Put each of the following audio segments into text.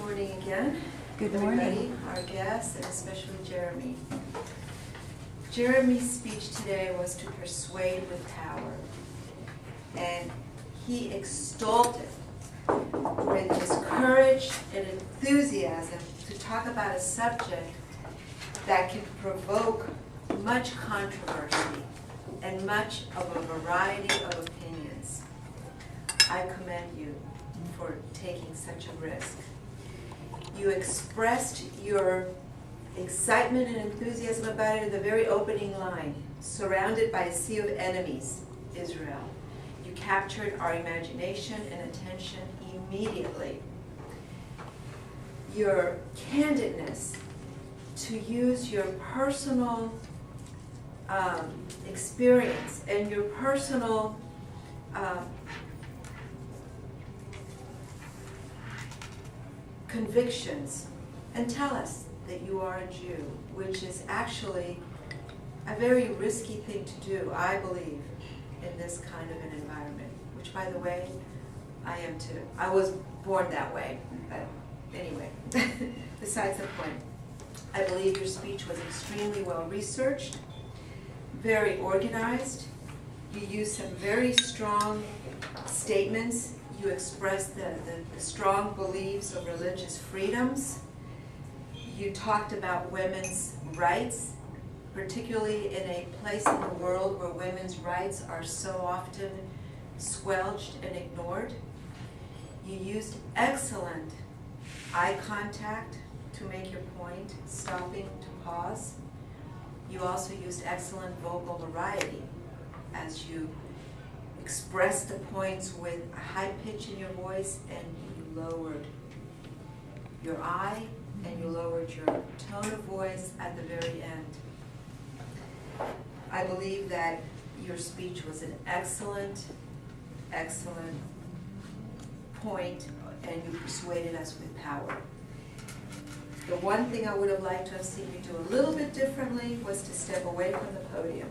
morning again. Good Everybody, morning. our guests, and especially Jeremy. Jeremy's speech today was to persuade with power. And he extolled it with his courage and enthusiasm to talk about a subject that can provoke much controversy and much of a variety of opinions. I commend you for taking such a risk. You expressed your excitement and enthusiasm about it in the very opening line, surrounded by a sea of enemies, Israel. You captured our imagination and attention immediately. Your candidness to use your personal experience and your personal convictions and tell us that you are a Jew, which is actually a very risky thing to do, I believe, in this kind of an environment, which, by the way, I am too. I was born that way, but anyway, besides the point. I believe your speech was extremely well researched, very organized. You used some very strong statements. You expressed the strong beliefs of religious freedoms. You talked about women's rights, particularly in a place in the world where women's rights are so often squelched and ignored. You used excellent eye contact to make your point, stopping to pause. You also used excellent vocal variety as you expressed the points with a high pitch in your voice, and you lowered your eye and you lowered your tone of voice at the very end. I believe that your speech was an excellent, excellent point, and you persuaded us with power. The one thing I would have liked to have seen you do a little bit differently was to step away from the podium.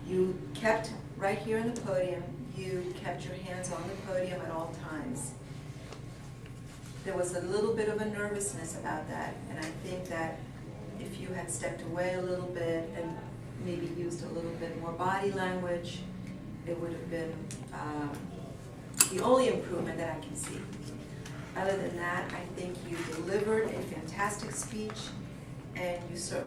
You kept right here on the podium, you kept your hands on the podium at all times. There was a little bit of a nervousness about that, and I think that if you had stepped away a little bit and maybe used a little bit more body language, it would have been the only improvement that I can see. Other than that, I think you delivered a fantastic speech, and you certainly